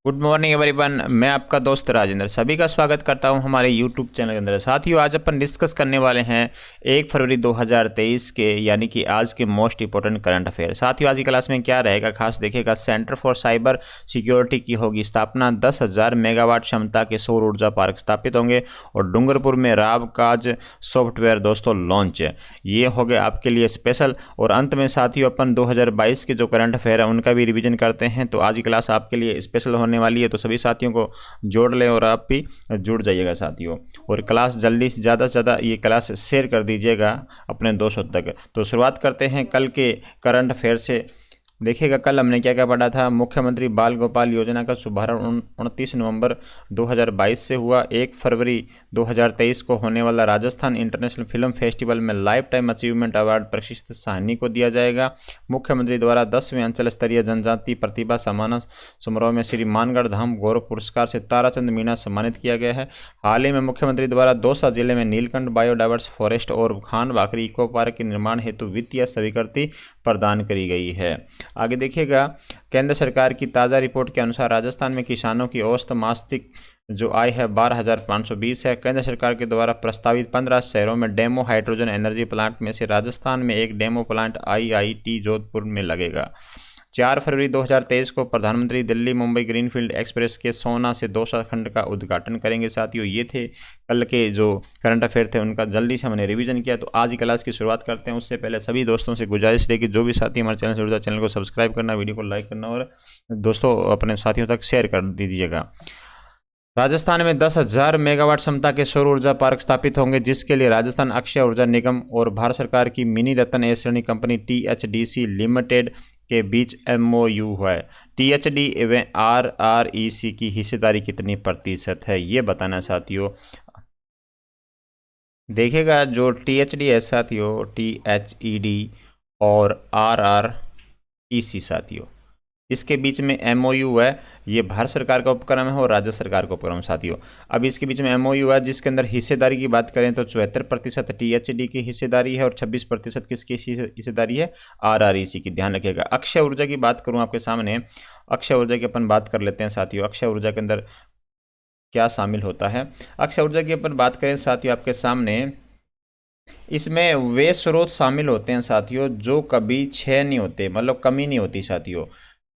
Good morning everyone. मैं आपका दोस्त राजेंद्र सभी का स्वागत करता हूं हमारे यूट्यूब चैनल के अंदर। साथियों, आज अपन डिस्कस करने वाले हैं 1 फरवरी 2023 के यानी कि आज के मोस्ट इंपॉर्टेंट करंट अफेयर। साथियों, आज की क्लास में क्या रहेगा खास देखिएगा। सेंटर फॉर साइबर सिक्योरिटी की होगी स्थापना। 10,000 मेगावाट क्षमता के सौर ऊर्जा पार्क स्थापित होंगे और डूंगरपुर में राबकाज सॉफ्टवेयर दोस्तों लॉन्च। ये हो गया आपके लिए स्पेशल। और अंत में साथियों अपन 2022 के जो करंट अफेयर है उनका भी रिवीजन करते हैं। तो आज की क्लास आपके लिए स्पेशल होने वाली है, तो सभी साथियों को जोड़ लें और आप भी जुड़ जाइएगा साथियों। और क्लास जल्दी से ज़्यादा ये क्लास शेयर कर दीजिएगा अपने दोस्तों तक। तो शुरुआत करते हैं कल के करंट अफेयर से। देखिएगा कल हमने क्या क्या पढ़ा था। मुख्यमंत्री बाल गोपाल योजना का शुभारंभ 29 नवंबर 2022 से हुआ। 1 फरवरी 2023 को होने वाला राजस्थान इंटरनेशनल फिल्म फेस्टिवल में लाइफ टाइम अचीवमेंट अवार्ड प्रशिक्षित साहनी को दिया जाएगा। मुख्यमंत्री द्वारा 10वें अंचल स्तरीय जनजाति प्रतिभा सम्मान समारोह में श्री मानगढ़ धाम गौरव पुरस्कार से ताराचंद मीणा सम्मानित किया गया है। हाल ही में मुख्यमंत्री द्वारा दौसा जिले में नीलकंठ बायोडाइवर्स फॉरेस्ट और खान बाकरी इको पार्क के निर्माण हेतु वित्तीय स्वीकृति प्रदान करी गई है। आगे देखिएगा, केंद्र सरकार की ताज़ा रिपोर्ट के अनुसार राजस्थान में किसानों की औसत मासिक जो आय है 12,520 है। केंद्र सरकार के द्वारा प्रस्तावित 15 शहरों में डेमो हाइड्रोजन एनर्जी प्लांट में से राजस्थान में एक डेमो प्लांट IIT जोधपुर में लगेगा। 4 फरवरी 2023 को प्रधानमंत्री दिल्ली मुंबई ग्रीनफील्ड एक्सप्रेस के सोना से दौसा खंड का उद्घाटन करेंगे। साथियों, ये थे कल के जो करंट अफेयर थे, उनका जल्दी से हमने रिवीजन किया। तो आज की क्लास की शुरुआत करते हैं। उससे पहले सभी दोस्तों से गुजारिश रही कि जो भी साथी हमारे चैनल से जुड़ता है चैनल को सब्सक्राइब करना, वीडियो को लाइक करना और दोस्तों अपने साथियों तक शेयर कर दीजिएगा। राजस्थान में 10,000 मेगावाट क्षमता के सौर ऊर्जा पार्क स्थापित होंगे, जिसके लिए राजस्थान अक्षय ऊर्जा निगम और भारत सरकार की मिनी रतन ए श्रेणी कंपनी THDC लिमिटेड के बीच MOU हुआ है। THD एवं RREC की हिस्सेदारी कितनी प्रतिशत है ये बताना साथियों। देखिएगा जो THD है साथियों, THED और RREC साथियों, इसके बीच में MOU है। ये भारत सरकार का उपक्रम है और राज्य सरकार का उपक्रम साथियों। अब इसके बीच में MOU है जिसके अंदर हिस्सेदारी की बात करें तो 74% THD की हिस्सेदारी है और 26% किसकी हिस्सेदारी है, RREC की। ध्यान रखिएगा। अक्षय ऊर्जा की बात करूं आपके सामने, अक्षय ऊर्जा की अपन बात कर लेते हैं साथियों। अक्षय ऊर्जा के अंदर क्या शामिल होता है। अक्षय ऊर्जा की अपन बात करें साथियों आपके सामने, इसमें वे स्रोत शामिल होते हैं साथियों जो कभी क्षय नहीं होते, मतलब कमी नहीं होती साथियों।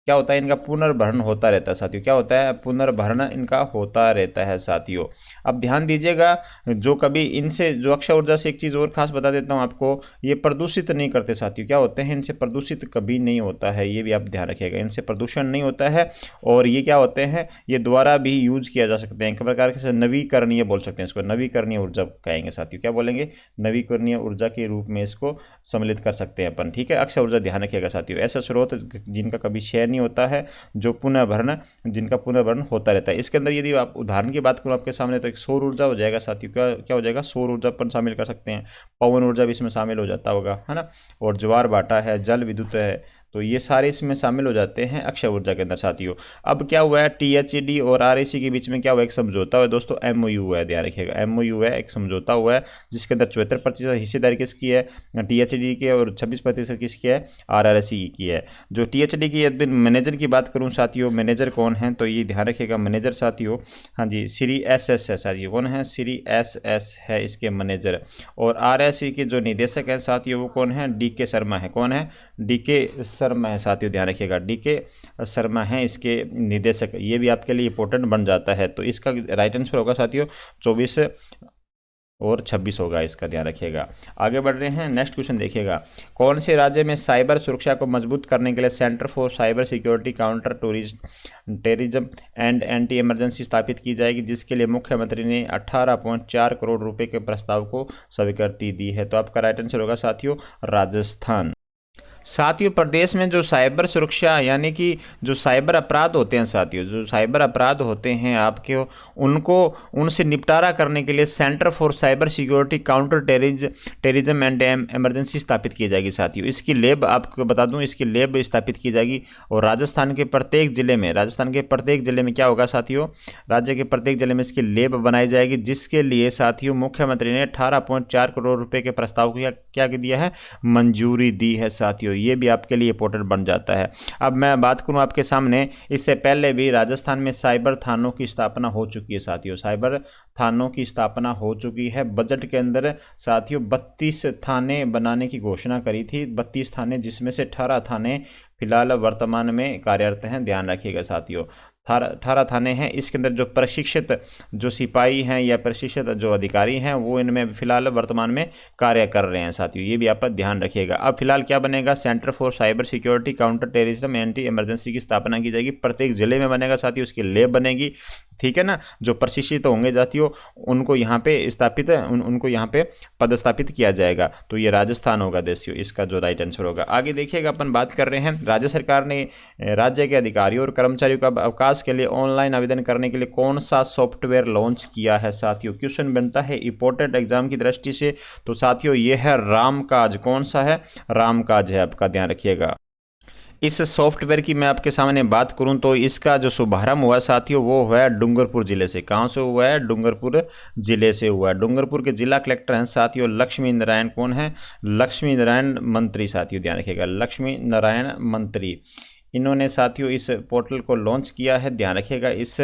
क्या होता है, इनका पुनर्भरण होता रहता है साथियों। क्या होता है, पुनर्भरण इनका होता रहता है साथियों। अब ध्यान दीजिएगा, जो कभी इनसे जो अक्षय ऊर्जा से एक चीज़ और खास बता देता हूँ आपको, ये प्रदूषित नहीं करते साथियों। क्या होते हैं, इनसे प्रदूषित कभी नहीं होता है, ये भी आप ध्यान रखिएगा। इनसे प्रदूषण नहीं होता है और ये क्या होते हैं, ये दोबारा भी यूज किया जा सकते हैं। एक प्रकार से नवीकरणीय बोल सकते हैं इसको, नवीकरणीय ऊर्जा कहेंगे साथियों। क्या बोलेंगे, नवीकरणीय ऊर्जा के रूप में इसको सम्मिलित कर सकते हैं अपन। ठीक है, अक्षय ऊर्जा ध्यान रखिएगा साथियों। ऐसा स्रोत जिनका कभी क्षय नहीं होता है, जो पुनर्भरण जिनका पुनर्भरण होता रहता है। इसके अंदर यदि आप उदाहरण की बात करूं आपके सामने तो एक सौर ऊर्जा हो जाएगा साथियों। क्या हो जाएगा, सौर ऊर्जा अपन शामिल कर सकते हैं। पवन ऊर्जा भी इसमें शामिल हो जाता होगा, है ना। और ज्वार भाटा है, जल विद्युत है, तो ये सारे इसमें शामिल हो जाते हैं अक्षय ऊर्जा के अंदर साथियों। अब क्या हुआ है, THD और REC के बीच में क्या हुआ, एक समझौता हुआ है दोस्तों, MOU हुआ है। ध्यान रखिएगा, MOU है, एक समझौता हुआ है जिसके अंदर 74% हिस्सेदारी किसकी है, THD की, और 26% किसकी है, RREC की है। जो THD की यदि मैनेजर की बात करूँ साथियों, मैनेजर कौन है तो ये ध्यान रखिएगा। मैनेजर साथियों, हाँ जी, श्री SS है साथियों। कौन है, श्री SS है इसके मैनेजर। और RSC के जो निदेशक है साथियों वो कौन है, DK शर्मा है। कौन है, DK शर्मा है साथियों। ध्यान रखिएगा, DK शर्मा है इसके निदेशक। ये भी आपके लिए इंपॉर्टेंट बन जाता है। तो इसका राइट आंसर होगा साथियों 24 और 26 होगा इसका, ध्यान रखिएगा। आगे बढ़ रहे हैं, नेक्स्ट क्वेश्चन देखिएगा। कौन से राज्य में साइबर सुरक्षा को मजबूत करने के लिए centre for cyber security counter terrorism and anti emergency स्थापित की जाएगी, जिसके लिए मुख्यमंत्री ने 18.4 करोड़ रुपए के प्रस्ताव को स्वीकृति दी है। तो आपका राइट आंसर होगा साथियों राजस्थान। साथियों, प्रदेश में जो साइबर सुरक्षा यानी कि जो साइबर अपराध होते हैं साथियों, जो साइबर अपराध होते हैं आपके, उनको उनसे निपटारा करने के लिए centre for cyber security counter terrorism and emergency स्थापित की जाएगी साथियों। इसकी लैब आपको बता दूं, इसकी लैब स्थापित की जाएगी और राजस्थान के प्रत्येक जिले में क्या होगा साथियों, राज्य के प्रत्येक जिले में इसकी लैब बनाई जाएगी, जिसके लिए साथियों मुख्यमंत्री ने 18.4 करोड़ रुपए के प्रस्ताव को क्या दिया है, मंजूरी दी है साथियों। साथियों, ये भी आपके लिए इंपॉर्टेंट बन जाता है। अब मैं बात करूं आपके सामने, इससे पहले भी राजस्थान में साइबर थानों की स्थापना हो चुकी है साथियों, साइबर थानों की स्थापना हो चुकी है। बजट के अंदर साथियों 32 थाने बनाने की घोषणा करी थी, 32 थाने, जिसमें से 18 थाने फिलहाल वर्तमान में कार्यरत हैं। ध्यान रखिएगा साथियों, 18 थाने हैं। इसके अंदर जो प्रशिक्षित जो सिपाही हैं या प्रशिक्षित जो अधिकारी हैं वो इनमें फिलहाल वर्तमान में कार्य कर रहे हैं साथियों, ये भी आप ध्यान रखिएगा। अब फिलहाल क्या बनेगा, centre for cyber security counter terrorism anti emergency की स्थापना की जाएगी, प्रत्येक जिले में बनेगा साथियों, उसकी लैब बनेगी, ठीक है ना। जो प्रशिक्षित होंगे साथियों उनको यहाँ पे स्थापित उनको यहाँ पे पदस्थापित किया जाएगा। तो ये राजस्थान होगा देशियों, इसका जो राइट आंसर होगा। आगे देखिएगा, अपन बात कर रहे हैं राज्य सरकार ने राज्य के अधिकारियों और कर्मचारियों का अवकाश के लिए ऑनलाइन आवेदन करने के लिए कौन सा सॉफ्टवेयर लॉन्च किया है साथियों। क्वेश्चन बनता है इंपॉर्टेंट एग्जाम की दृष्टि से, तो साथियों ये है रामकाज। कौन सा है, रामकाज है आपका, ध्यान रखिएगा। इस सॉफ्टवेयर की मैं आपके सामने बात करूं तो इसका जो शुभारंभ हुआ साथियों वो हुआ है डूंगरपुर जिले से। कहां से हुआ है, डूंगरपुर जिले से हुआ है। डूंगरपुर के जिला कलेक्टर हैं साथियों लक्ष्मी नारायण, कौन है, लक्ष्मी नारायण मंत्री साथियों, ध्यान रखिएगा, लक्ष्मी नारायण मंत्री। इन्होंने साथियों इस पोर्टल को लॉन्च किया है, ध्यान रखिएगा, इस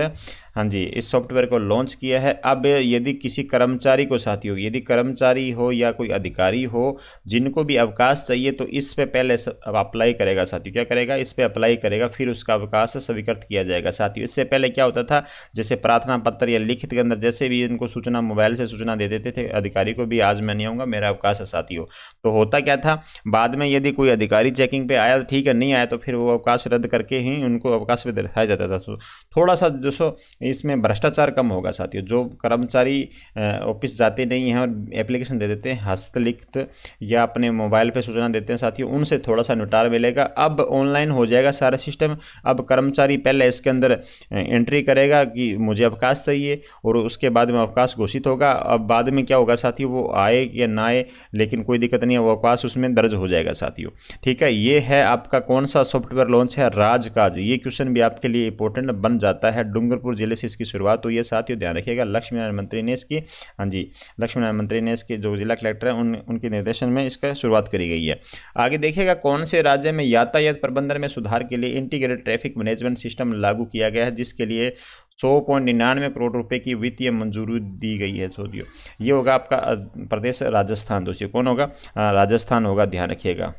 हाँ जी इस सॉफ्टवेयर को लॉन्च किया है। अब यदि किसी कर्मचारी को साथियों, यदि कर्मचारी हो या कोई अधिकारी हो जिनको भी अवकाश चाहिए तो इस पे पहले अप्लाई करेगा साथियों, क्या करेगा, इस पे अप्लाई करेगा, फिर उसका अवकाश स्वीकृत किया जाएगा साथियों। इससे पहले क्या होता था, जैसे प्रार्थना पत्र या लिखित के अंदर जैसे भी इनको सूचना मोबाइल से सूचना दे देते थे अधिकारी को भी, आज मैं नहीं आऊँगा, मेरा अवकाश है साथियों। तो होता क्या था, बाद में यदि कोई अधिकारी चेकिंग पे आया ठीक है, नहीं आया तो फिर वो अवकाश रद्द करके ही उनको अवकाश पे दिखाया जाता था। तो थोड़ा सा जो इसमें भ्रष्टाचार कम होगा साथियों। जो कर्मचारी ऑफिस जाते नहीं हैं और एप्लीकेशन दे देते हैं हस्तलिखित या अपने मोबाइल पे सूचना देते हैं साथियों, उनसे थोड़ा सा निपटारा मिलेगा। अब ऑनलाइन हो जाएगा सारा सिस्टम। अब कर्मचारी पहले इसके अंदर एंट्री करेगा कि मुझे अवकाश चाहिए और उसके बाद में अवकाश घोषित होगा। अब बाद में क्या होगा साथियों, वो आए या ना आए लेकिन कोई दिक्कत नहीं है, वो अवकाश उसमें दर्ज हो जाएगा साथियों, ठीक है। ये है आपका कौन सा सॉफ्टवेयर लॉन्च है, राजकाज। ये क्वेश्चन भी आपके लिए इंपॉर्टेंट बन जाता है। डूंगरपुर जिले से इसकी शुरुआत हुई है साथियों, ध्यान रखिएगा। लक्ष्मी नारायण मंत्री ने इसकी, हाँ जी लक्ष्मी नारायण मंत्री ने इसके जो जिला कलेक्टर है उनके निर्देशन में इसका शुरुआत करी गई है। आगे देखिएगा, कौन से राज्य में यातायात प्रबंधन में सुधार के लिए इंटीग्रेटेड ट्रैफिक मैनेजमेंट सिस्टम लागू किया गया है, जिसके लिए 100.99 करोड़ रुपए की वित्तीय मंजूरी दी गई है साथियों। ये होगा आपका प्रदेश राजस्थान दोस्तों, कौन होगा, राजस्थान होगा, ध्यान रखिएगा।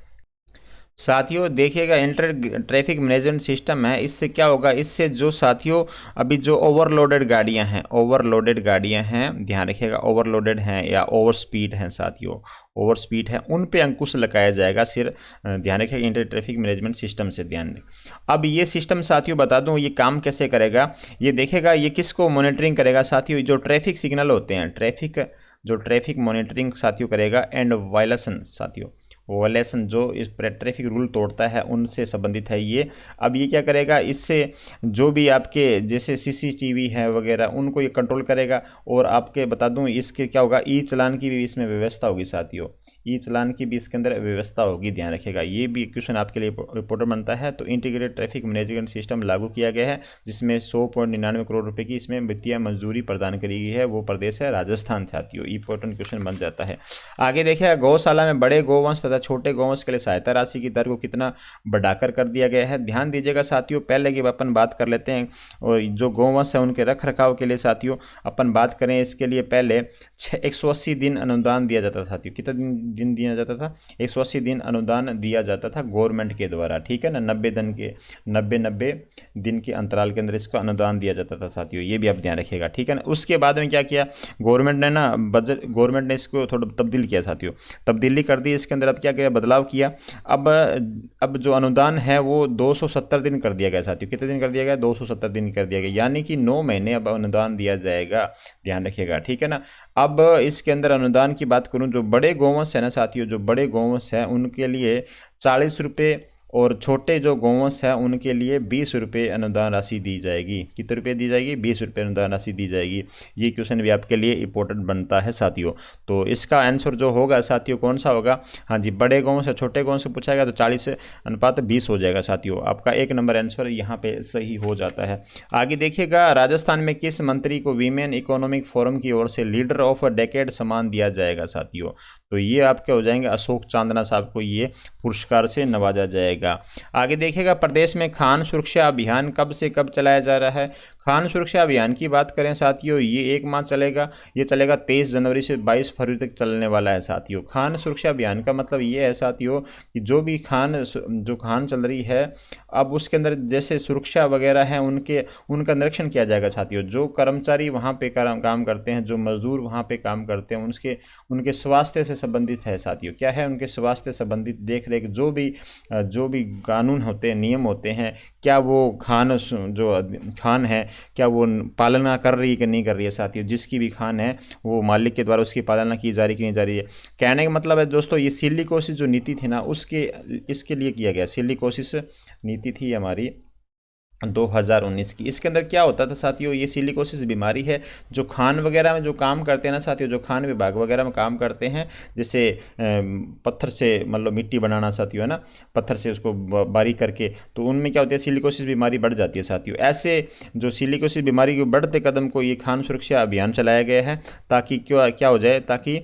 साथियों देखिएगा, इंटर ट्रैफिक मैनेजमेंट सिस्टम है, इससे क्या होगा, इससे जो साथियों अभी जो ओवरलोडेड गाड़ियां हैं, ओवरलोडेड गाड़ियां हैं, ध्यान रखिएगा, ओवरलोडेड हैं या ओवर स्पीड हैं साथियों, ओवर स्पीड है, उन पे अंकुश लगाया जाएगा। सिर्फ ध्यान रखिएगा इंटर ट्रैफिक मैनेजमेंट सिस्टम से ध्यान रखें। अब ये सिस्टम साथियों बता दूं ये काम कैसे करेगा, ये देखेगा, ये किसको मॉनिटरिंग करेगा साथियों, जो ट्रैफिक सिग्नल होते हैं, ट्रैफिक मॉनिटरिंग साथियों करेगा एंड वायलेशन साथियों, वायलेशन जो इस ट्रैफिक रूल तोड़ता है उनसे संबंधित है ये। अब ये क्या करेगा, इससे जो भी आपके जैसे सीसीटीवी है वगैरह उनको ये कंट्रोल करेगा। और आपके बता दूं इसके क्या होगा, ई चलान की भी इसमें व्यवस्था होगी साथियों, ई चलान की भी इसके अंदर व्यवस्था होगी, ध्यान रखिएगा। ये भी क्वेश्चन आपके लिए इंपॉर्टेंट बनता है। तो इंटीग्रेटेड ट्रैफिक मैनेजमेंट सिस्टम लागू किया गया है जिसमें 100.99 करोड़ रुपए की इसमें वित्तीय मंजूरी प्रदान करी गई है, वो प्रदेश है राजस्थान साथियों। इंपॉर्टेंट क्वेश्चन बन जाता है। आगे देखिए, गौशाला में बड़े गौवंश तथा छोटे गौवंश के लिए सहायता राशि की दर को कितना बढ़ाकर कर दिया गया है, ध्यान दीजिएगा साथियों। पहले की अपन बात कर लेते हैं, और जो गौवंश है उनके रख रखाव के लिए साथियों अपन बात करें, इसके लिए पहले 180 दिन अनुदान दिया जाता था साथियों। कितना दिन दिया जाता था, 180 दिन अनुदान दिया जाता था गवर्नमेंट के द्वारा, ठीक है ना। 90 दिन के अंतराल के अंदर इसको अनुदान दिया जाता था साथियों, ये भी आप ध्यान रखिएगा, ठीक है ना। उसके बाद में क्या किया गवर्नमेंट ने ना, बजट गवर्नमेंट ने इसको थोड़ा तब्दील किया साथियों, तब्दीली कर दी इसके अंदर। अब क्या किया, बदलाव किया। अब जो अनुदान है वो 270 दिन कर दिया गया साथियों। कितने दिन कर दिया गया, 270 दिन कर दिया गया, यानी कि 9 महीने अब अनुदान दिया जाएगा, ध्यान रखिएगा, ठीक है ना। अब इसके अंदर अनुदान की बात करूं, जो बड़े गौवंश है ना साथियों, जो बड़े गौवंश है उनके लिए 40 रुपये और छोटे जो गौवंश है उनके लिए 20 रुपये अनुदान राशि दी जाएगी। कितने रुपये दी जाएगी, 20 रुपये अनुदान राशि दी जाएगी। ये क्वेश्चन भी आपके लिए इंपॉर्टेंट बनता है साथियों। तो इसका आंसर जो होगा साथियों कौन सा होगा, हाँ जी बड़े गौवंश से छोटे गौवंश से पूछा गया तो 40:20 हो जाएगा साथियों। आपका 1 नंबर आंसर यहाँ पे सही हो जाता है। आगे देखिएगा, राजस्थान में किस मंत्री को वीमेन इकोनॉमिक फोरम की ओर से लीडर ऑफ डेकेड सम्मान दिया जाएगा साथियों। तो ये आपके हो जाएंगे अशोक चांदना साहब को ये पुरस्कार से नवाजा जाएगा। आगे देखिएगा, प्रदेश में खान सुरक्षा अभियान कब से कब चलाया जा रहा है। खान सुरक्षा अभियान की बात करें साथियों, ये 1 माह चलेगा। ये चलेगा 23 जनवरी से 22 फरवरी तक चलने वाला है साथियों। खान सुरक्षा अभियान का मतलब ये है साथियों कि जो भी खान चल रही है, अब उसके अंदर जैसे सुरक्षा वगैरह है उनका निरीक्षण किया जाएगा साथियों। जो कर्मचारी वहाँ पे काम करते हैं, जो मजदूर वहाँ पे काम करते हैं, उनके स्वास्थ्य से संबंधित है साथियों। क्या है, उनके स्वास्थ्य संबंधित देख रेख जो भी कानून होते हैं, नियम होते हैं, क्या वो खान है क्या वो पालना कर रही है कि नहीं कर रही है साथियों। जिसकी भी खान है वो मालिक के द्वारा उसकी पालना की जा रही कि नहीं जा रही है। कहने का मतलब है दोस्तों, ये सिलिकोसिस जो नीति थी ना, इसके लिए किया गया। सिलिकोसिस नीति थी हमारी 2019 की। इसके अंदर क्या होता था साथियों, ये सिलिकोसिस बीमारी है जो खान वगैरह में जो काम करते हैं ना साथियों, जो खान विभाग वगैरह में काम करते हैं, जैसे पत्थर से मतलब मिट्टी बनाना साथियों, है ना, पत्थर से उसको बारीक करके, तो उनमें क्या होता है, सिलिकोसिस बीमारी बढ़ जाती है साथियों। ऐसे जो सिलिकोसिस बीमारी के बढ़ते कदम को ये खान सुरक्षा अभियान चलाया गया है, ताकि क्या हो जाए, ताकि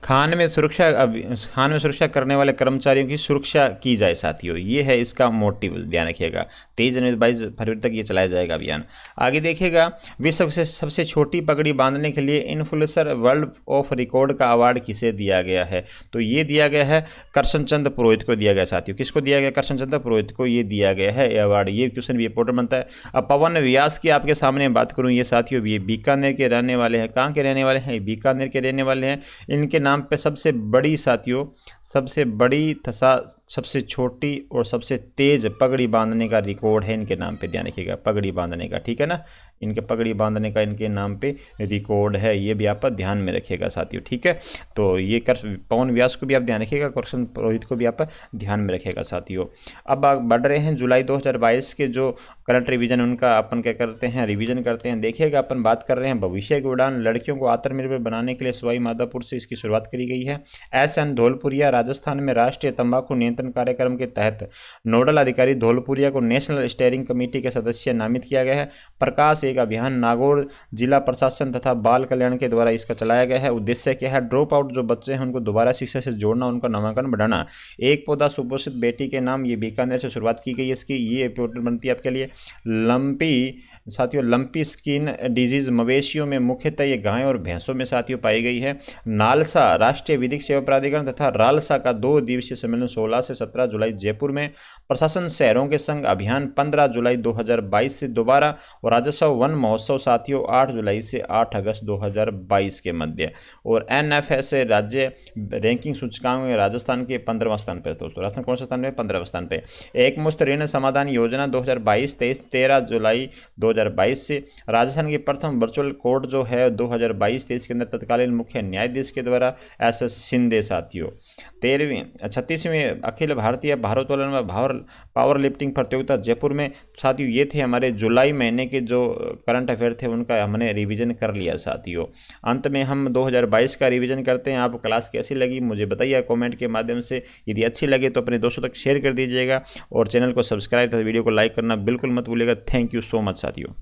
खान में सुरक्षा करने वाले कर्मचारियों की सुरक्षा की जाए साथियों। ये है इसका मोटिव, ध्यान रखिएगा। 23 जनवरी 22 फरवरी तक ये चलाया जाएगा अभियान। आगे देखिएगा, विश्व से सबसे छोटी पगड़ी बांधने के लिए इन्फ्लुएंसर वर्ल्ड ऑफ रिकॉर्ड का अवार्ड किसे दिया गया है। तो ये दिया गया है करशन चंद पुरोहित को दिया गया साथियों। किसको दिया गया, करशन चंद पुरोहित को ये दिया गया है ये अवार्ड। ये क्वेश्चन भी इंपॉर्टेंट बनता है। अब पवन व्यास की आपके सामने बात करूँ, ये साथियों ये बीकानेर के रहने वाले हैं। कहाँ के रहने वाले हैं, बीकानेर के रहने वाले हैं। इनके नाम पे सबसे बड़ी साथियों, सबसे बड़ी तथा सबसे छोटी और सबसे तेज पगड़ी बांधने का रिकॉर्ड है इनके नाम पे। ध्यान रखिएगा, पगड़ी बांधने का, ठीक है ना, इनके पगड़ी बांधने का इनके नाम पे रिकॉर्ड है। ये भी आप ध्यान में रखिएगा साथियों, ठीक है। तो ये पवन व्यास को भी आप ध्यान रखिएगा, करशन पुरोहित को भी आप ध्यान में रखिएगा साथियों। अब आप बढ़ रहे हैं जुलाई 2022 के जो करंट रिवीजन, उनका अपन क्या करते हैं, रिवीजन करते हैं। देखिएगा, अपन बात कर रहे हैं भविष्य की उड़ान, लड़कियों को आत्मनिर्भर बनाने के लिए सवाई माधोपुर से इसकी शुरुआत करी गई है। SN धौलपुरिया राजस्थान में राष्ट्रीय तंबाकू नियंत्रण कार्यक्रम के तहत नोडल अधिकारी धौलपुरिया को नेशनल स्टीयरिंग कमेटी के सदस्य नामित किया गया है। प्रकाश एक अभियान नागौर जिला प्रशासन तथा बाल कल्याण के द्वारा इसका चलाया गया है। उद्देश्य क्या है, ड्रॉप आउट जो बच्चे हैं उनको दोबारा शिक्षा से जोड़ना, उनका नामांकन बढ़ाना। एक पौधा सुपोषित बेटी के नाम, ये बीकानेर से शुरुआत की गई है इसकी। ये इंपॉर्टेंट बनती है आपके लिए। लंपी साथियों, लंपी स्किन डिजीज मवेशियों में मुख्यतः ये गायों और भैंसों में साथियों पाई गई है। नालसा राष्ट्रीय विधिक सेवा प्राधिकरण तथा रालसा का 2 दिवसीय सम्मेलन 16 से 17 जुलाई जयपुर में। प्रशासन शहरों के संघ अभियान 15 जुलाई 2022 से दोबारा। और राजस्व वन महोत्सव साथियों 8 जुलाई से 8 अगस्त 2022 के मध्य। और NFS राज्य रैंकिंग सूचकांक में राजस्थान के 15वां स्थान पर। दोस्तों राजस्थान कौन सा स्थान पे, 15वां स्थान पे। एकमुश्त ऋण समाधान योजना 2022-23 13 जुलाई 2022 से। राजस्थान की प्रथम वर्चुअल कोर्ट जो है 2022-23 के अंदर तत्कालीन मुख्य न्यायाधीश के द्वारा SS शिंदे साथियों। 36वीं अखिल भारतीय भारोत्तोलन व पावर लिफ्टिंग प्रतियोगिता जयपुर में साथियों। ये थे हमारे जुलाई महीने के जो करंट अफेयर थे, उनका हमने रिवीजन कर लिया साथियों। अंत में हम 2022 का रिवीजन करते हैं। आपको क्लास कैसी लगी मुझे बताइए कमेंट के माध्यम से। यदि अच्छी लगे तो अपने दोस्तों तक शेयर कर दीजिएगा और चैनल को सब्सक्राइब तथा वीडियो को लाइक करना बिल्कुल मत भूलिएगा। थैंक यू सो मच साथियों।